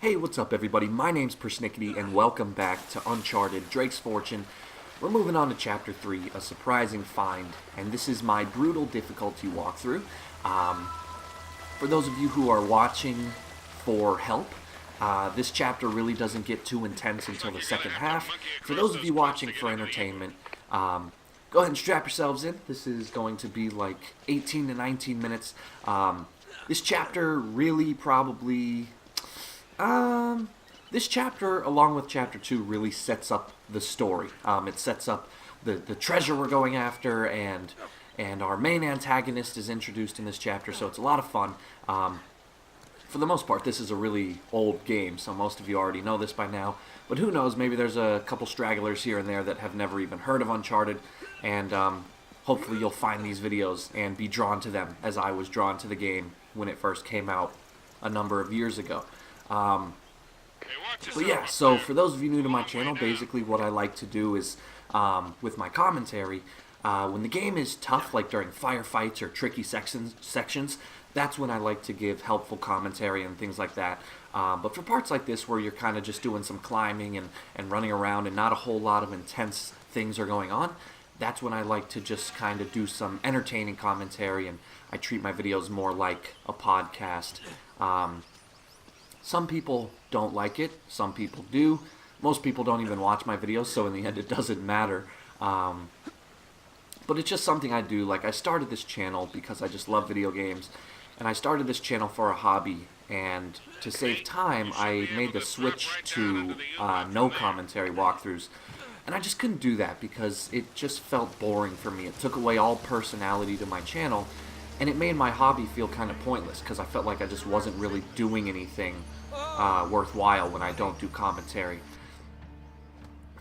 Hey, what's up everybody? My name's PersNikity and welcome back to Uncharted, Drake's Fortune. We're moving on to Chapter 3, A Surprising Find, and this is my brutal difficulty walkthrough. For those of you who are watching for help, this chapter really doesn't get too intense until the second half. For those of you watching for entertainment, go ahead and strap yourselves in. This is going to be like 18 to 19 minutes. This chapter really probably... this chapter, along with Chapter 2, really sets up the story. It sets up the treasure we're going after, and our main antagonist is introduced in this chapter, so it's a lot of fun. For the most part, this is a really old game, so most of you already know this by now. But who knows, maybe there's a couple stragglers here and there that have never even heard of Uncharted, and hopefully you'll find these videos and be drawn to them, as I was drawn to the game when it first came out a number of years ago. But yeah, so for those of you new to my channel, basically what I like to do is, with my commentary, when the game is tough, like during firefights or tricky sections, that's when I like to give helpful commentary and things like that. But for parts like this where you're kind of just doing some climbing and running around and not a whole lot of intense things are going on, that's when I like to just kind of do some entertaining commentary, and I treat my videos more like a podcast. Some people don't like it, some people do. Most people don't even watch my videos, so in the end it doesn't matter. But it's just something I do. Like, I started this channel because I just love video games, and I started this channel for a hobby, and to save time I made the switch to no commentary walkthroughs. And I just couldn't do that because it just felt boring for me. It took away all personality to my channel, and it made my hobby feel kind of pointless because I felt like I just wasn't really doing anything worthwhile when I don't do commentary.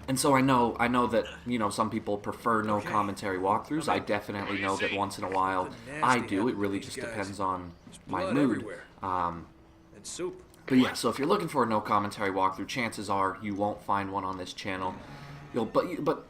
And so I know that, you know, some people prefer no commentary walkthroughs. I definitely know that once in a while I do. It really just depends on my mood. But yeah, so if you're looking for a no commentary walkthrough, chances are you won't find one on this channel. But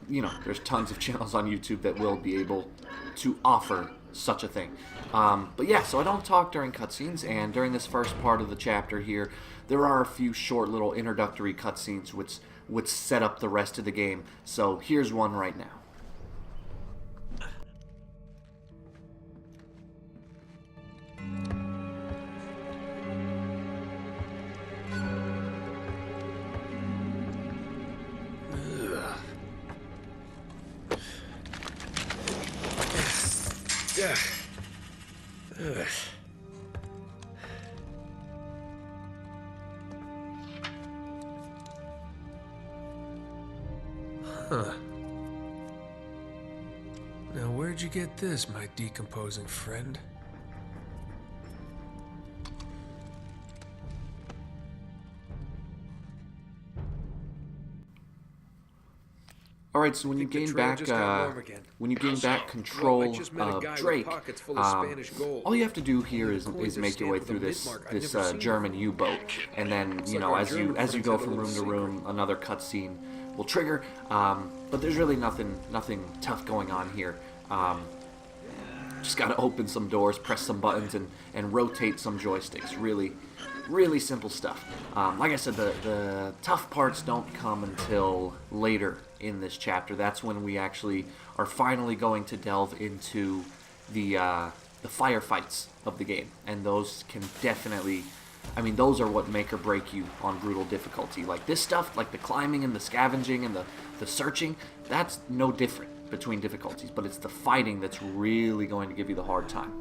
you know, there's tons of channels on YouTube that will be able to offer such a thing. But yeah, so I don't talk during cutscenes, and during this first part of the chapter here, there are a few short little introductory cutscenes which set up the rest of the game. So here's one right now. Huh. Now where'd you get this, my decomposing friend? Alright, so when you gain back control of Drake, all you have to do here is make your way through this German U-boat, and then, you know, as you go from room to room, another cutscene will trigger. But there's really nothing tough going on here. Just gotta open some doors, press some buttons, and rotate some joysticks. Really simple stuff. Like I said, the tough parts don't come until later in this chapter. That's when we actually are finally going to delve into the firefights of the game, and those can definitely, I mean, those are what make or break you on brutal difficulty. Like this stuff, like the climbing and the scavenging and the searching, that's no different between difficulties, but it's the fighting that's really going to give you the hard time.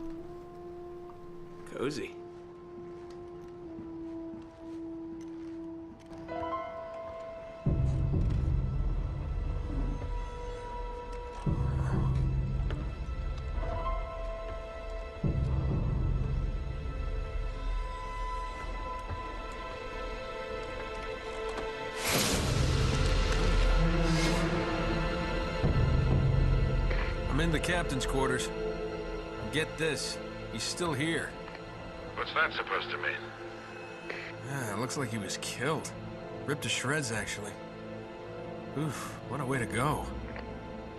Cozy. I'm in the captain's quarters. Get this, he's still here. What's that supposed to mean? Yeah, it looks like he was killed. Ripped to shreds, actually. Oof, what a way to go.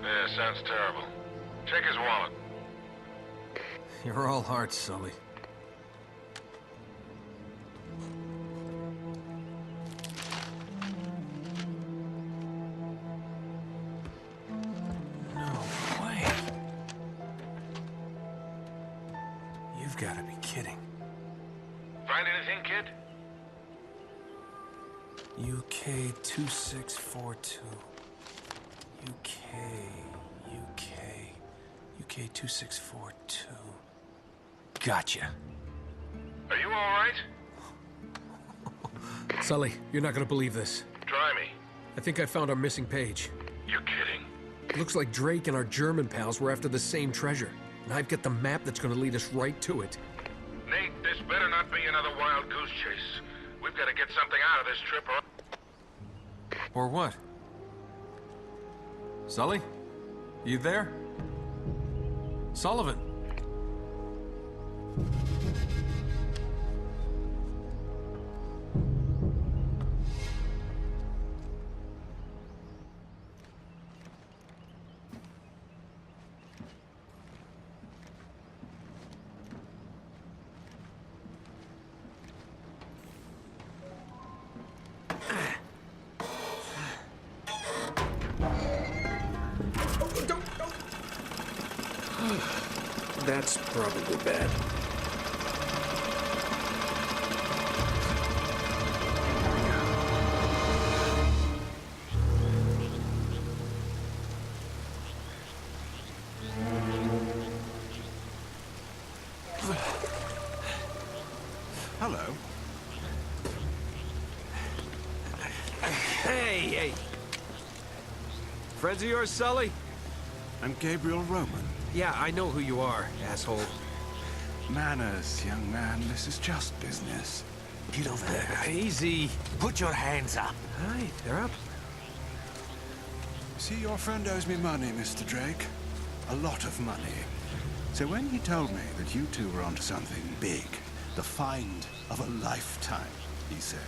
Yeah, sounds terrible. Check his wallet. You're all hearts, Sully. You've got to be kidding. Find anything, kid? UK 2642. UK 2642. Gotcha. Are you alright? Sully, you're not gonna believe this. Try me. I think I found our missing page. You're kidding. Looks like Drake and our German pals were after the same treasure. And I've got the map that's gonna lead us right to it. Nate, this better not be another wild goose chase. We've got to get something out of this trip or... Or what? Sully? You there? Sullivan? That's probably bad. Hello. Hey! Friends of yours, Sully? I'm Gabriel Roman. Yeah, I know who you are, asshole. Manners, young man. This is just business. Get over there. Easy. Put your hands up. Hi, they're up. See, your friend owes me money, Mr. Drake. A lot of money. So when he told me that you two were onto something big, the find of a lifetime, he said,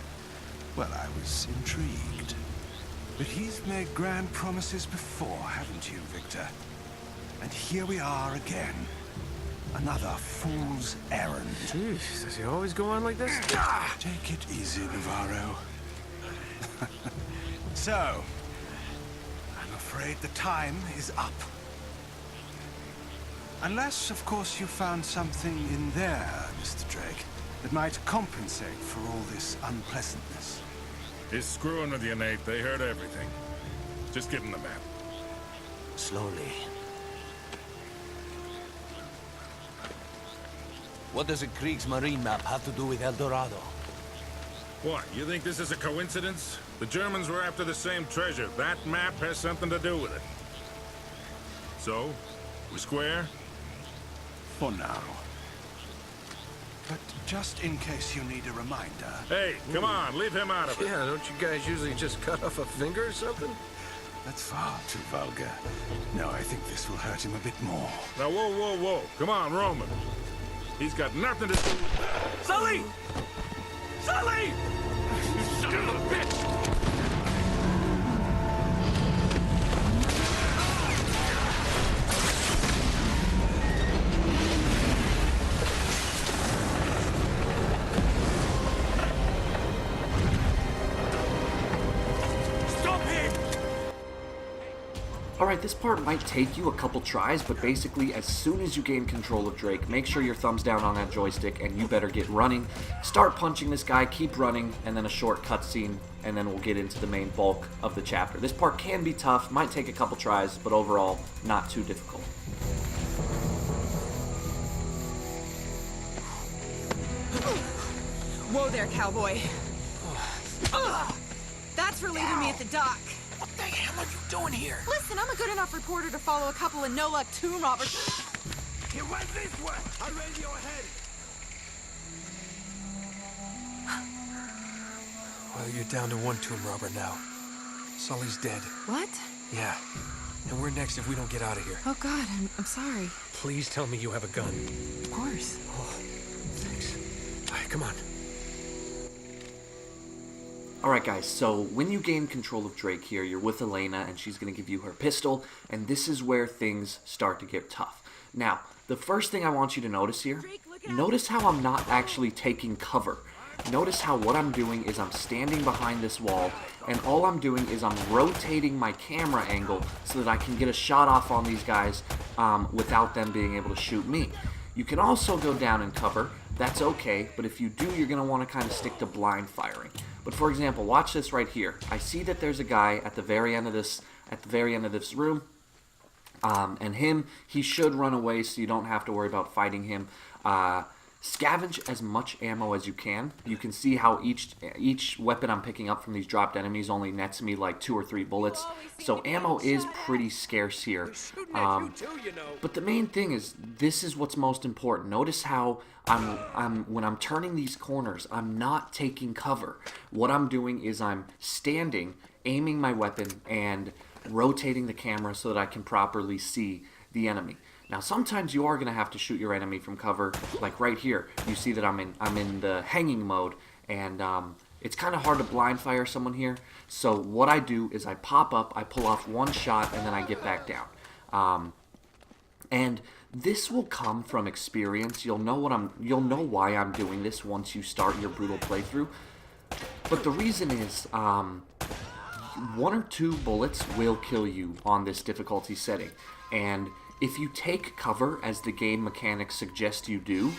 well, I was intrigued. But he's made grand promises before, haven't you, Victor? And here we are again. Another fool's errand. Jeez, does he always go on like this? Take it easy, Navarro. So, I'm afraid the time is up. Unless, of course, you found something in there, Mr. Drake, that might compensate for all this unpleasantness. He's screwing with you, Nate. They heard everything. Just give him the map. Slowly. What does a Kriegsmarine map have to do with El Dorado? What, you think this is a coincidence? The Germans were after the same treasure. That map has something to do with it. So, we square? For now. But just in case you need a reminder... Hey, come on, leave him out of it. Yeah, don't you guys usually just cut off a finger or something? That's far too vulgar. No, I think this will hurt him a bit more. Now, whoa. Come on, Roman. He's got nothing to do... Sully! Sully! You son of a bitch! Alright, this part might take you a couple tries, but basically as soon as you gain control of Drake, make sure your thumb's down on that joystick and you better get running. Start punching this guy, keep running, and then a short cutscene, and then we'll get into the main bulk of the chapter. This part can be tough, might take a couple tries, but overall, not too difficult. Whoa there, cowboy. That's for leaving me at the dock. What the hell are you doing here? Listen, I'm a good enough reporter to follow a couple of no-luck tomb robbers. He went this way. I radio ahead. Well, you're down to one tomb robber now. Sully's dead. What? Yeah. And we're next if we don't get out of here. Oh, God, I'm sorry. Please tell me you have a gun. Of course. Oh, thanks. All right, come on. Alright guys, so when you gain control of Drake here, you're with Elena and she's going to give you her pistol, and this is where things start to get tough. Now, the first thing I want you to notice here, notice how I'm not actually taking cover. Notice how what I'm doing is I'm standing behind this wall, and all I'm doing is I'm rotating my camera angle so that I can get a shot off on these guys without them being able to shoot me. You can also go down and cover. That's okay, but if you do, you're going to want to kind of stick to blind firing. But for example, watch this right here. I see that there's a guy at the very end of this room. And he should run away, so you don't have to worry about fighting him. Scavenge as much ammo as you can. You can see how each weapon I'm picking up from these dropped enemies only nets me like 2 or 3 bullets. So ammo is pretty scarce here. But the main thing is, this is what's most important. Notice how when I'm turning these corners, I'm not taking cover. What I'm doing is I'm standing, aiming my weapon, and rotating the camera so that I can properly see the enemy. Now, sometimes you are going to have to shoot your enemy from cover, like right here. You see that I'm in the hanging mode, and it's kind of hard to blind fire someone here. So what I do is I pop up, I pull off one shot, and then I get back down. And this will come from experience. You'll know why I'm doing this once you start your brutal playthrough. But the reason is, 1 or 2 bullets will kill you on this difficulty setting, and if you take cover, as the game mechanics suggest you do,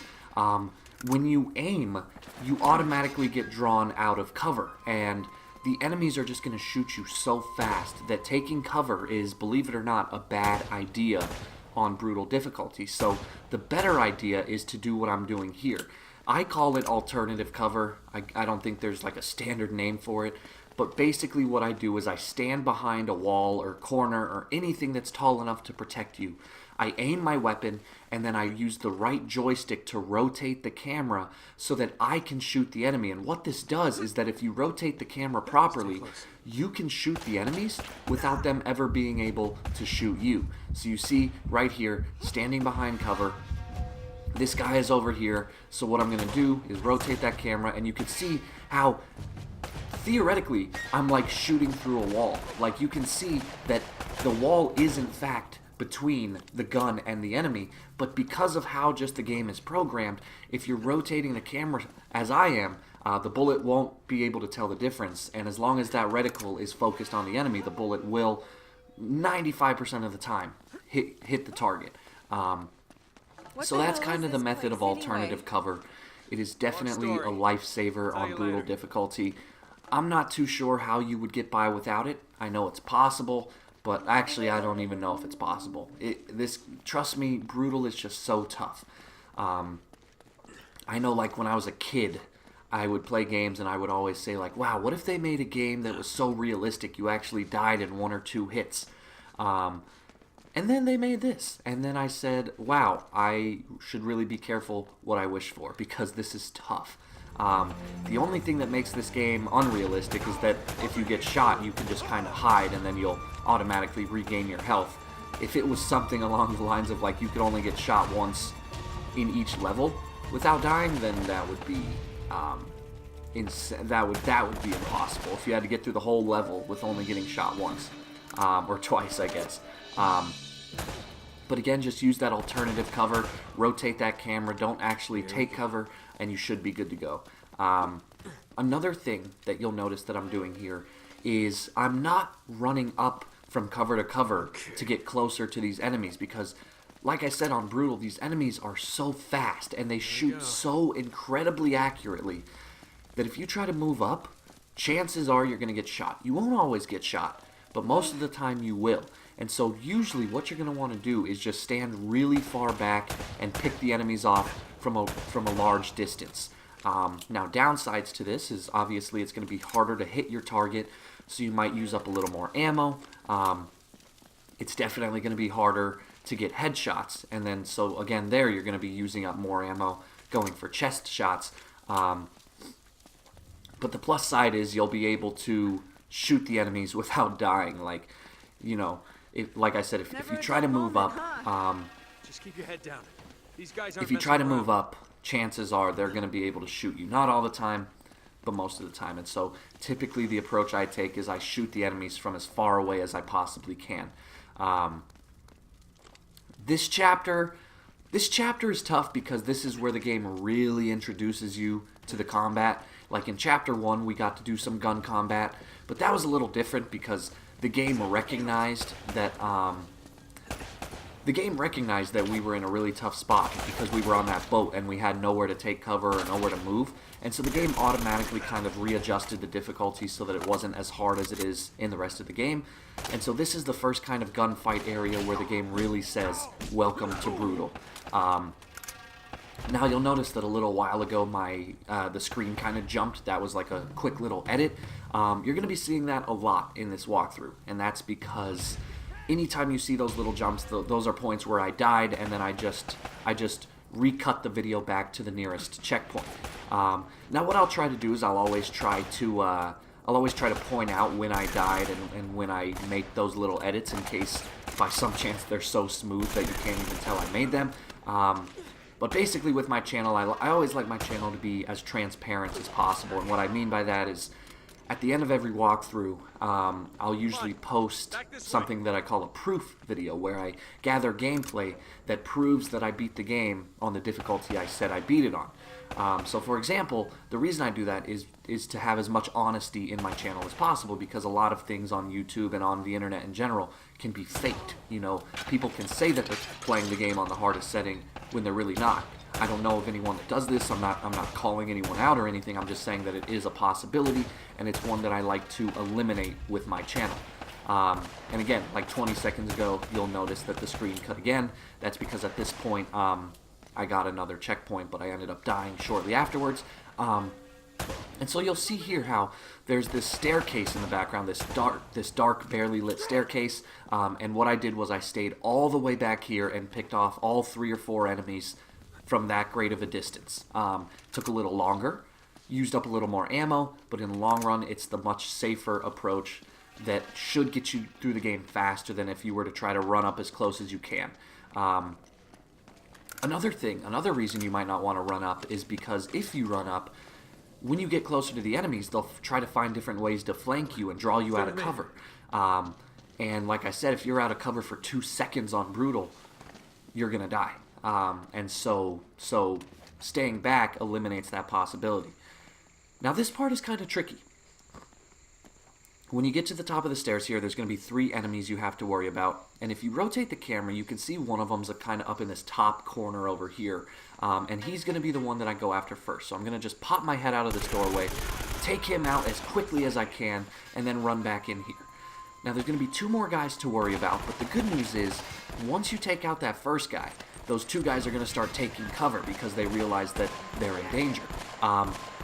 when you aim, you automatically get drawn out of cover, and the enemies are just going to shoot you so fast that taking cover is, believe it or not, a bad idea on brutal difficulty. So the better idea is to do what I'm doing here. I call it alternative cover. I don't think there's like a standard name for it. But basically what I do is I stand behind a wall or corner or anything that's tall enough to protect you. I aim my weapon, and then I use the right joystick to rotate the camera so that I can shoot the enemy. And what this does is that if you rotate the camera properly, you can shoot the enemies without them ever being able to shoot you. So you see right here, standing behind cover, this guy is over here. So what I'm going to do is rotate that camera, and you can see how theoretically, I'm like shooting through a wall. Like, you can see that the wall is in fact between the gun and the enemy, but because of how just the game is programmed, if you're rotating the camera as I am, the bullet won't be able to tell the difference, and as long as that reticle is focused on the enemy, the bullet will 95% of the time hit the target. So that's kind of the method of alternative cover. It is definitely a lifesaver on brutal difficulty. I'm not too sure how you would get by without it. I know it's possible, but actually I don't even know if it's possible. Trust me, brutal is just so tough. I know, like, when I was a kid, I would play games and I would always say, like, wow, what if they made a game that was so realistic you actually died in 1 or 2 hits? And then they made this, and then I said, wow, I should really be careful what I wish for, because this is tough. The only thing that makes this game unrealistic is that if you get shot, you can just kind of hide and then you'll automatically regain your health. If it was something along the lines of, like, you could only get shot once in each level without dying, then that would be that would be impossible. If you had to get through the whole level with only getting shot once or twice, I guess. But again, just use that alternative cover, rotate that camera, don't actually take cover, and you should be good to go. Another thing that you'll notice that I'm doing here is I'm not running up from cover to cover to get closer to these enemies, because, like I said on Brutal, these enemies are so fast and they shoot so incredibly accurately that if you try to move up, chances are you're going to get shot. You won't always get shot, but most of the time you will. And so usually what you're going to want to do is just stand really far back and pick the enemies off from a large distance. Now, downsides to this is obviously it's going to be harder to hit your target, so you might use up a little more ammo. It's definitely going to be harder to get headshots, and then so again there you're going to be using up more ammo going for chest shots. But the plus side is you'll be able to shoot the enemies without dying. Like, you know, like I said, if you try to move up, just keep your head down. These guys aren't if you try to messing move up, chances are they're going to be able to shoot you. Not all the time, but most of the time. And so typically the approach I take is I shoot the enemies from as far away as I possibly can. This chapter is tough because this is where the game really introduces you to the combat. Like in Chapter 1, we got to do some gun combat, but that was a little different because the game recognized that the game recognized that we were in a really tough spot because we were on that boat and we had nowhere to take cover or nowhere to move. And so the game automatically kind of readjusted the difficulty so that it wasn't as hard as it is in the rest of the game. And so this is the first kind of gunfight area where the game really says, welcome to Brutal. Now you'll notice that a little while ago the screen kind of jumped. That was like a quick little edit. You're going to be seeing that a lot in this walkthrough, and that's because anytime you see those little jumps, those are points where I died, and then I just recut the video back to the nearest checkpoint. Now what I'll try to do is I'll always try to point out when I died and when I make those little edits, in case by some chance they're so smooth that you can't even tell I made them. But basically with my channel, I always like my channel to be as transparent as possible, and what I mean by that is at the end of every walkthrough, I'll usually post something that I call a proof video, where I gather gameplay that proves that I beat the game on the difficulty I said I beat it on. So for example, the reason I do that is to have as much honesty in my channel as possible, because a lot of things on YouTube and on the internet in general can be faked. You know, people can say that they're playing the game on the hardest setting when they're really not. I don't know of anyone that does this. I'm not calling anyone out or anything. I'm just saying that it is a possibility, and it's one that I like to eliminate with my channel. And again, like 20 seconds ago, you'll notice that the screen cut again. That's because at this point, I got another checkpoint, but I ended up dying shortly afterwards. And so you'll see here how there's this staircase in the background, this dark, barely lit staircase. And what I did was I stayed all the way back here and picked off all 3 or 4 enemies from that great of a distance. Took a little longer, used up a little more ammo, but in the long run, it's the much safer approach that should get you through the game faster than if you were to try to run up as close as you can. Another reason you might not want to run up is because if you run up, when you get closer to the enemies, they'll try to find different ways to flank you and draw you out of cover. And like I said, if you're out of cover for 2 seconds on Brutal, you're going to die. And so staying back eliminates that possibility. Now this part is kind of tricky. When you get to the top of the stairs here, there's going to be 3 enemies you have to worry about. And if you rotate the camera, you can see one of them's kind of up in this top corner over here. And he's going to be the one that I go after first. So I'm going to just pop my head out of this doorway, take him out as quickly as I can, and then run back in here. Now there's going to be 2 more guys to worry about, but the good news is, once you take out that first guy, those 2 guys are going to start taking cover because they realize that they're in danger.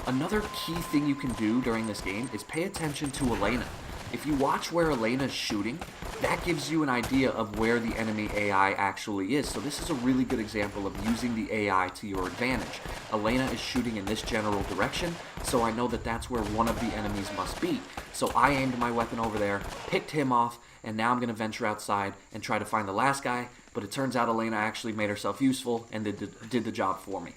Another key thing you can do during this game is pay attention to Elena. If you watch where Elena's shooting, that gives you an idea of where the enemy AI actually is. So this is a really good example of using the AI to your advantage. Elena is shooting in this general direction, so I know that that's where one of the enemies must be. So I aimed my weapon over there, picked him off, and now I'm going to venture outside and try to find the last guy. But it turns out Elena actually made herself useful and did the job for me.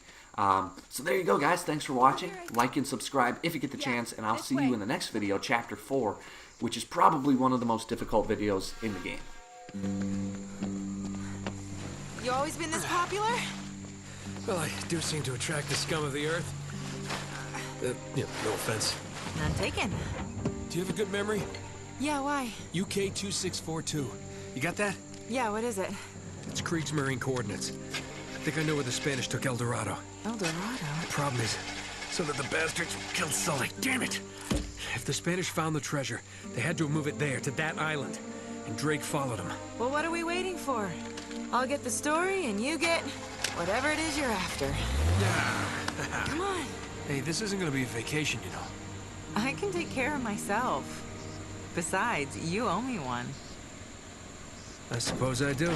So there you go, guys. Thanks for watching. Like and subscribe if you get the chance, and I'll see you in the next video, Chapter 4, which is probably one of the most difficult videos in the game. You always been this popular? Well, I do seem to attract the scum of the earth. No offense. None taken. Do you have a good memory? Yeah, why? UK 2642. You got that? Yeah, what is it? It's Kriegsmarine coordinates. I think I know where the Spanish took El Dorado. El Dorado? The problem is, so that the bastards killed Sully. Damn it! If the Spanish found the treasure, they had to move it there, to that island. And Drake followed them. Well, what are we waiting for? I'll get the story, and you get whatever it is you're after. Come on. Hey, this isn't gonna be a vacation, you know. I can take care of myself. Besides, you owe me one. I suppose I do.